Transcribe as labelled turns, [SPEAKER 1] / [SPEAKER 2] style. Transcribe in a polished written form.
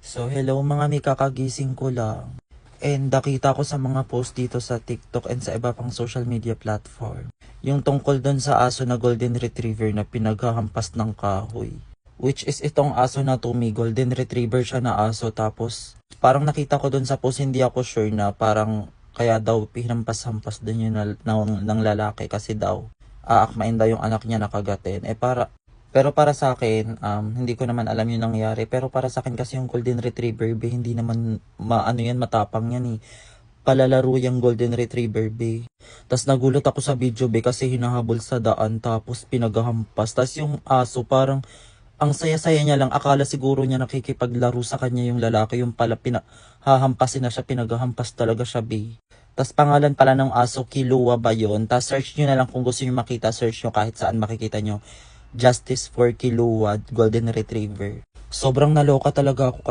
[SPEAKER 1] So hello mga may kakagising ko lang. And nakita ko sa mga post dito sa TikTok and sa iba pang social media platform. Yung tungkol dun sa aso na golden retriever na pinaghahampas ng kahoy. Which is itong aso na to, may golden retriever siya na aso, tapos parang nakita ko dun sa post, hindi ako sure na parang kaya daw pinampas-hampas din yun ng lalaki kasi daw aakmain daw yung anak niya na kagatin. Pero para sa akin, hindi ko naman alam yung nangyari. Pero para sa akin kasi yung golden retriever, be, hindi naman matapang yan eh. Palalaro yung golden retriever, be. Tapos nagulat ako sa video, be, kasi hinahabol sa daan tapos pinaghahampas. Tapos yung aso parang ang saya-saya niya lang. Akala siguro niya nakikipaglaro sa kanya yung lalaki. Yung pala hahampasin na siya, pinaghahampas talaga siya, be. Tas pangalan pala ng aso, Kilua ba yun? Tas search nyo na lang kung gusto nyo makita, search nyo kahit saan makikita nyo. Justice for Kilua Golden Retriever. Sobrang naloka talaga ako